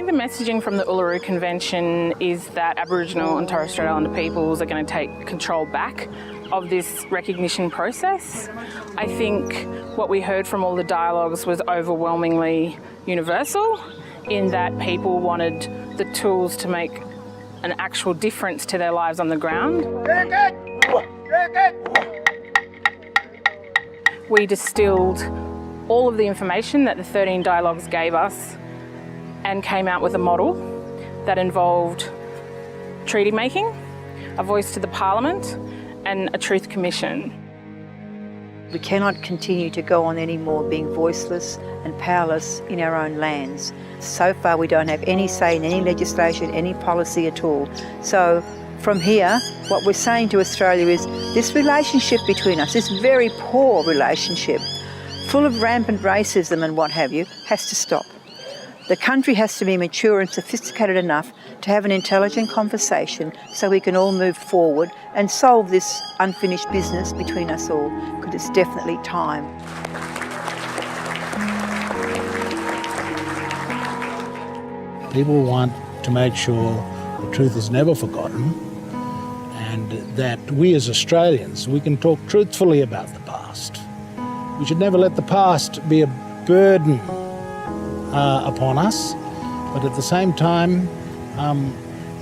think the messaging from the Uluru Convention is that Aboriginal and Torres Strait Islander peoples are going to take control back of this recognition process. I think what we heard from all the dialogues was overwhelmingly universal in that people wanted the tools to make an actual difference to their lives on the ground. We distilled all of the information that the 13 dialogues gave us and came out with a model that involved treaty making, a voice to the Parliament, and a truth commission. We cannot continue to go on anymore being voiceless and powerless in our own lands. So far we don't have any say in any legislation, any policy at all. So from here, what we're saying to Australia is this relationship between us, this very poor relationship, full of rampant racism and what have you, has to stop. The country has to be mature and sophisticated enough to have an intelligent conversation so we can all move forward and solve this unfinished business between us all, because it's definitely time. People want to make sure the truth is never forgotten, and that we as Australians, we can talk truthfully about the past. We should never let the past be a burden upon us, but at the same time,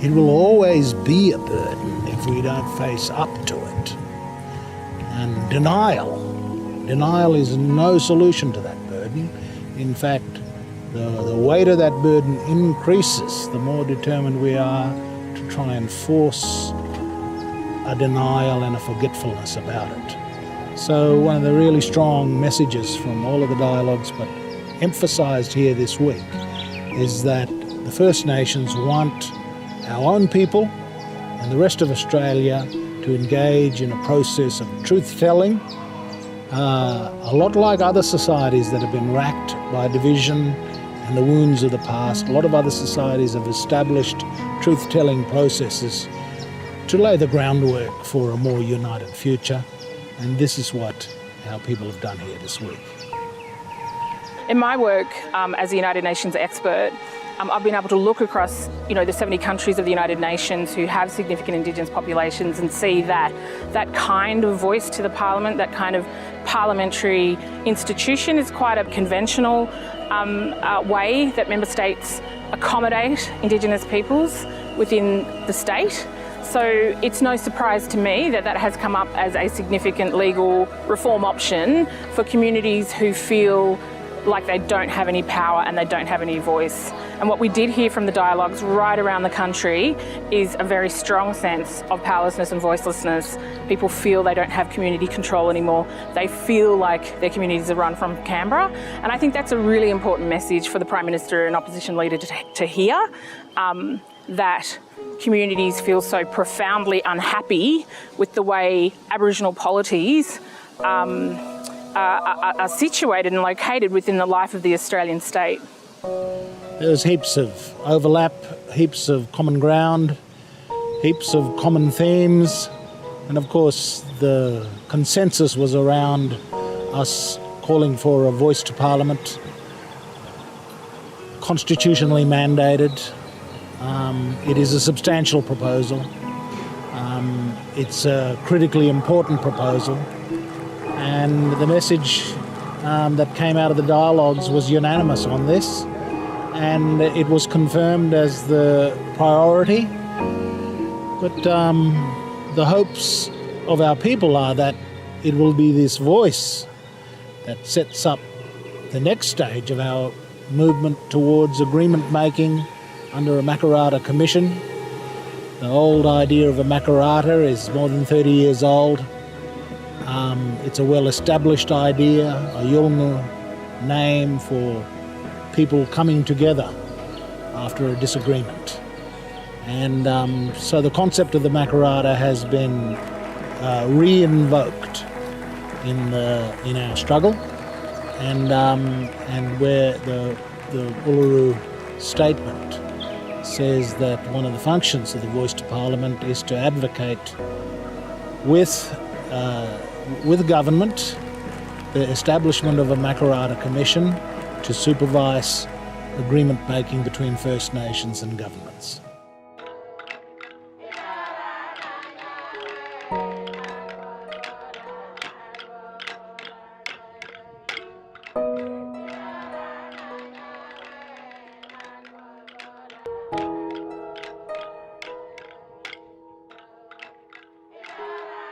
it will always be a burden if we don't face up to it. And denial is no solution to that burden. In fact, the weight of that burden increases the more determined we are to try and force a denial and a forgetfulness about it. So one of the really strong messages from all of the dialogues, but emphasised here this week, is that the First Nations want our own people and the rest of Australia to engage in a process of truth-telling, a lot like other societies that have been racked by division and the wounds of the past. A lot of other societies have established truth-telling processes to lay the groundwork for a more united future, and this is what our people have done here this week. In my work as a United Nations expert, I've been able to look across, the 70 countries of the United Nations who have significant Indigenous populations and see that kind of voice to the Parliament, that kind of parliamentary institution is quite a conventional way that member states accommodate Indigenous peoples within the state. So it's no surprise to me that has come up as a significant legal reform option for communities who feel like they don't have any power and they don't have any voice. And what we did hear from the dialogues right around the country is a very strong sense of powerlessness and voicelessness. People feel they don't have community control anymore. They feel like their communities are run from Canberra. And I think that's a really important message for the Prime Minister and opposition leader to hear, that communities feel so profoundly unhappy with the way Aboriginal polities are situated and located within the life of the Australian state. There's heaps of overlap, heaps of common ground, heaps of common themes, and of course the consensus was around us calling for a voice to Parliament, constitutionally mandated. It is a substantial proposal. It's a critically important proposal. And the message that came out of the dialogues was unanimous on this, and it was confirmed as the priority. But the hopes of our people are that it will be this voice that sets up the next stage of our movement towards agreement making under a Makarrata Commission. The old idea of a Makarrata is more than 30 years old. It's a well-established idea, a Yolngu name for people coming together after a disagreement. And so the concept of the Makarrata has been re-invoked in our struggle, and where the Uluru Statement says that one of the functions of the Voice to Parliament is to advocate with government the establishment of a Makarrata Commission to supervise agreement making between First Nations and governments.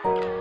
Thank you.